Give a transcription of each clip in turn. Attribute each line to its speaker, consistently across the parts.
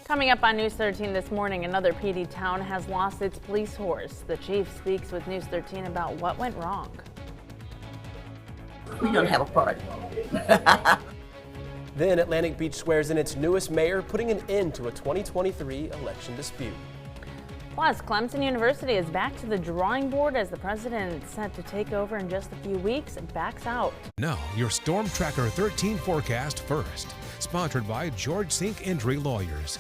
Speaker 1: Coming up on News 13 this morning, another PD town has lost its police horse. The chief speaks with News 13 about what went wrong.
Speaker 2: We're gonna have a party.
Speaker 3: Then Atlantic Beach swears in its newest mayor, putting an end to a 2023 election dispute.
Speaker 1: Plus, Clemson University is back to the drawing board as the president, set to take over in just a few weeks, backs out.
Speaker 4: Now, your Storm Tracker 13 forecast first. Sponsored by George Sink Injury Lawyers.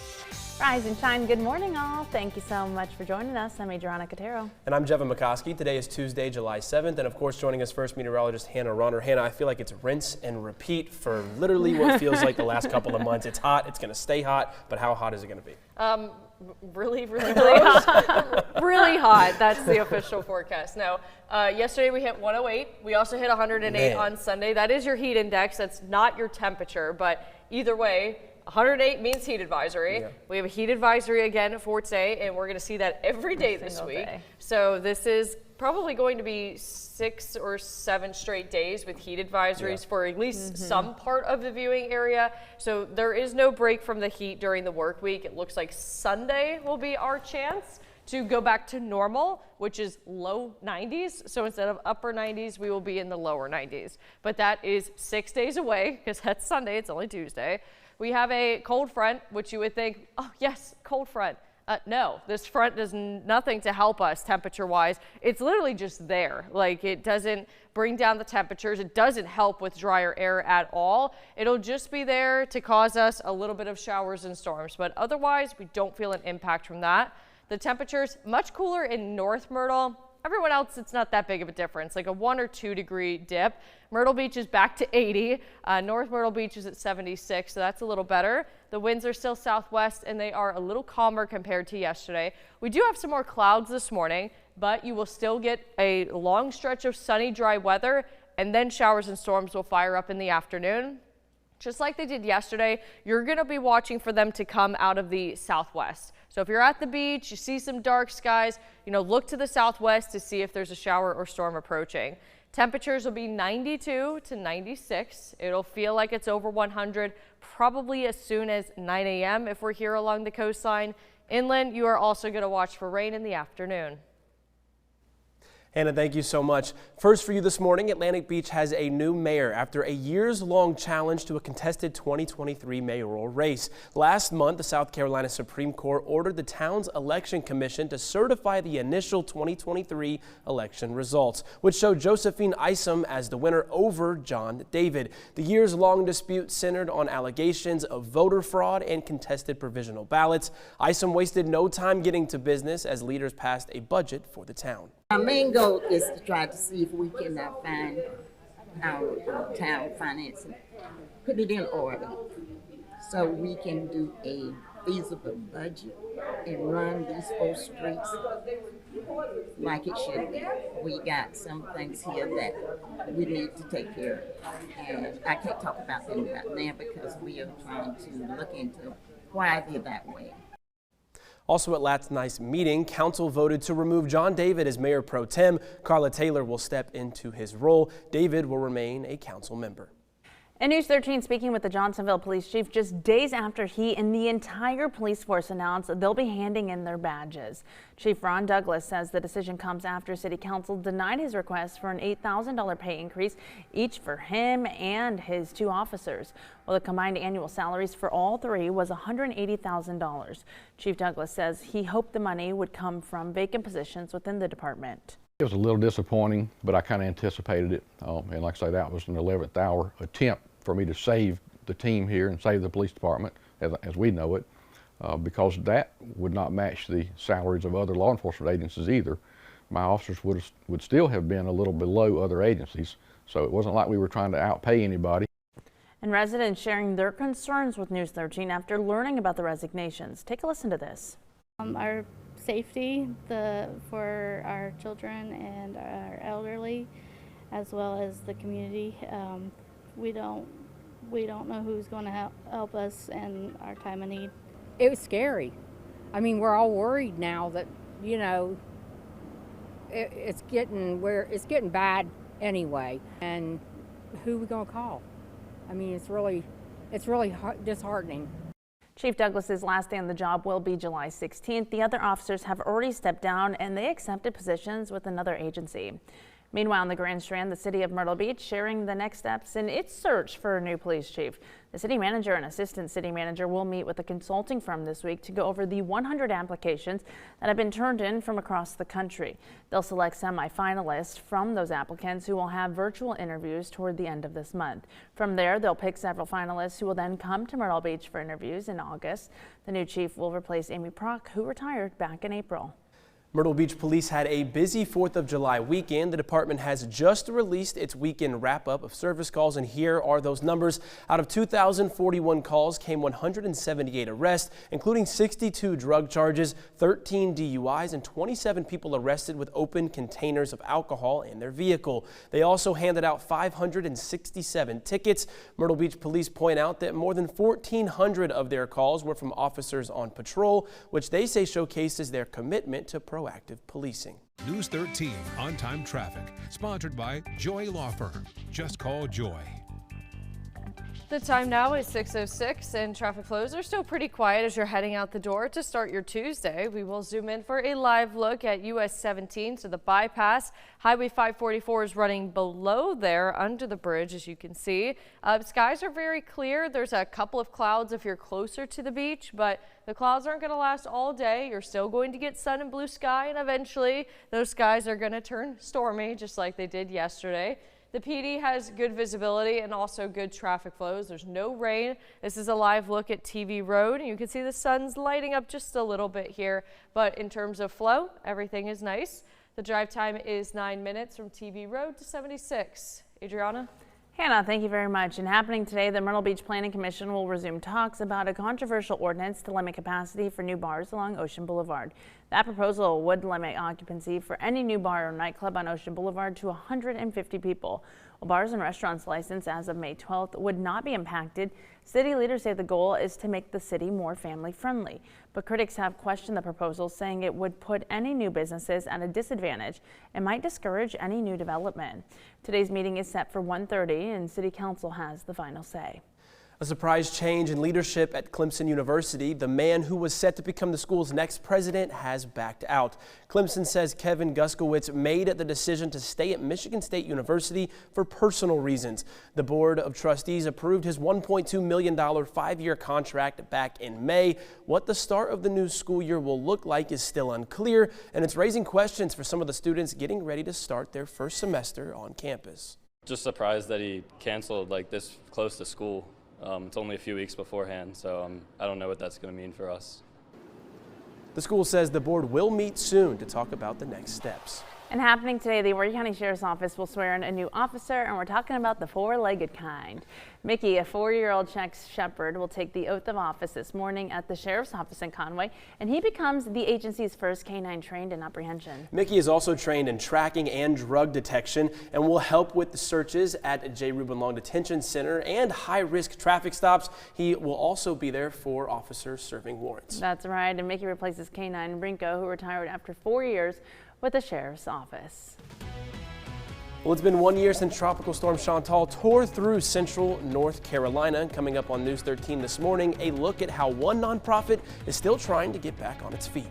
Speaker 1: Rise and shine. Good morning, all. Thank you so much for joining us. I'm Adriana Cotero.
Speaker 3: And I'm Jevin McCoskey. Today is Tuesday, July 7th. And of course, joining us first, meteorologist Hannah Ronner. Hannah, I feel like it's rinse and repeat for literally what feels like the last couple of months. It's hot. It's going to stay hot. But how hot is it going to be?
Speaker 5: Really hot. Really hot. That's the official forecast. No, yesterday we hit 108. We also hit 108 on Sunday. That is your heat index. That's not your temperature. But either way, 108 means heat advisory. Yeah. We have a heat advisory again for today, and we're going to see that every day this week. So this is probably going to be 6 or 7 straight days with heat advisories for at least some part of the viewing area. So there is no break from the heat during the work week. It looks like Sunday will be our chance to go back to normal, which is low 90s. So instead of upper 90s, we will be in the lower 90s. But that is 6 days away because that's Sunday. It's only Tuesday. We have a cold front, which you would think, oh yes, cold front. No, this front does nothing to help us temperature-wise. It's literally just there. Like, it doesn't bring down the temperatures. It doesn't help with drier air at all. It'll just be there to cause us a little bit of showers and storms. But otherwise, we don't feel an impact from that. The temperatures much cooler in North Myrtle. Everyone else, it's not that big of a difference, like a 1 or 2 degree dip. Myrtle Beach is back to 80. North Myrtle Beach is at 76, so that's a little better. The winds are still southwest, and they are a little calmer compared to yesterday. We do have some more clouds this morning, but you will still get a long stretch of sunny, dry weather, and then showers and storms will fire up in the afternoon. Just like they did yesterday, you're going to be watching for them to come out of the southwest. So if you're at the beach, you see some dark skies, look to the southwest to see if there's a shower or storm approaching. Temperatures will be 92 to 96. It'll feel like it's over 100 probably as soon as 9 a.m. if we're here along the coastline. Inland, you are also going to watch for rain in the afternoon.
Speaker 3: Hannah, thank you so much. First for you this morning, Atlantic Beach has a new mayor after a years-long challenge to a contested 2023 mayoral race. Last month, the South Carolina Supreme Court ordered the town's election commission to certify the initial 2023 election results, which showed Josephine Isom as the winner over John David. The years-long dispute centered on allegations of voter fraud and contested provisional ballots. Isom wasted no time getting to business as leaders passed a budget for the town.
Speaker 2: Our main goal is to try to see if we can find our town finances, put it in order so we can do a feasible budget and run these 4 streets like it should be. We got some things here that we need to take care of, and I can't talk about them right now because we are trying to look into why they're that way.
Speaker 3: Also at last night's meeting, council voted to remove John David as mayor pro tem. Carla Taylor will step into his role. David will remain a council member.
Speaker 1: And News 13 speaking with the Johnsonville police chief just days after he and the entire police force announced they'll be handing in their badges. Chief Ron Douglas says the decision comes after city council denied his request for an $8,000 pay increase, each for him and his 2 officers. Well, the combined annual salaries for all 3 was $180,000. Chief Douglas says he hoped the money would come from vacant positions within the department.
Speaker 6: It was a little disappointing, but I kind of anticipated it. And like I say, that was an 11th hour attempt for me to save the team here and save the police department as we know it, because that would not match the salaries of other law enforcement agencies either. My officers would still have been a little below other agencies, so it wasn't like we were trying to outpay anybody.
Speaker 1: And residents sharing their concerns with News 13 after learning about the resignations. Take a listen to this.
Speaker 7: Our safety for our children and our elderly, as well as the community. We don't know who's going to help us in our time of need.
Speaker 8: It was scary. I mean, we're all worried now that it's getting bad anyway. And who are we going to call? I mean, it's really disheartening.
Speaker 1: Chief Douglas's last day on the job will be July 16th. The other officers have already stepped down and they accepted positions with another agency. Meanwhile, in the Grand Strand, the city of Myrtle Beach sharing the next steps in its search for a new police chief. The city manager and assistant city manager will meet with a consulting firm this week to go over the 100 applications that have been turned in from across the country. They'll select semi-finalists from those applicants who will have virtual interviews toward the end of this month. From there, they'll pick several finalists who will then come to Myrtle Beach for interviews in August. The new chief will replace Amy Prock, who retired back in April.
Speaker 3: Myrtle Beach Police had a busy 4th of July weekend. The department has just released its weekend wrap-up of service calls, and here are those numbers. Out of 2,041 calls came 178 arrests, including 62 drug charges, 13 DUIs, and 27 people arrested with open containers of alcohol in their vehicle. They also handed out 567 tickets. Myrtle Beach Police point out that more than 1,400 of their calls were from officers on patrol, which they say showcases their commitment to proactive policing.
Speaker 4: News 13 on-time traffic, sponsored by Joy Law Firm. Just call Joy.
Speaker 5: The time now is 6:06 and traffic flows are still pretty quiet as you're heading out the door to start your Tuesday. We will zoom in for a live look at US 17, so the bypass. Highway 544 is running below there under the bridge, as you can see. Skies are very clear. There's a couple of clouds if you're closer to the beach, but the clouds aren't going to last all day. You're still going to get sun and blue sky, and eventually those skies are going to turn stormy just like they did yesterday. The PD has good visibility and also good traffic flows. There's no rain. This is a live look at TV Road. You can see the sun's lighting up just a little bit here, but in terms of flow, everything is nice. The drive time is 9 minutes from TV Road to 76. Adriana?
Speaker 1: Hannah, thank you very much. And happening today, the Myrtle Beach Planning Commission will resume talks about a controversial ordinance to limit capacity for new bars along Ocean Boulevard. That proposal would limit occupancy for any new bar or nightclub on Ocean Boulevard to 150 people. While bars and restaurants licensed as of May 12th would not be impacted, city leaders say the goal is to make the city more family friendly. But critics have questioned the proposal, saying it would put any new businesses at a disadvantage and might discourage any new development. Today's meeting is set for 1:30 and City Council has the final say.
Speaker 3: A surprise change in leadership at Clemson University. The man who was set to become the school's next president has backed out. Clemson says Kevin Guskowitz made the decision to stay at Michigan State University for personal reasons. The Board of Trustees approved his $1.2 million 5-year contract back in May. What the start of the new school year will look like is still unclear, and it's raising questions for some of the students getting ready to start their first semester on campus.
Speaker 9: Just surprised that he canceled like this close to school. It's only a few weeks beforehand, so I don't know what that's going to mean for us.
Speaker 3: The school says the board will meet soon to talk about the next steps.
Speaker 1: And happening today, the Warrior County Sheriff's Office will swear in a new officer, and we're talking about the four-legged kind. Mickey, a 4-year-old Czech Shepherd, will take the oath of office this morning at the Sheriff's Office in Conway, and he becomes the agency's first canine trained in apprehension.
Speaker 3: Mickey is also trained in tracking and drug detection and will help with the searches at J. Reuben Long Detention Center and high-risk traffic stops. He will also be there for officers serving warrants.
Speaker 1: That's right, and Mickey replaces Canine Brinko, who retired after 4 years with the Sheriff's Office.
Speaker 3: Well, it's been 1 year since Tropical Storm Chantal tore through central North Carolina. Coming up on News 13 this morning, a look at how one nonprofit is still trying to get back on its feet.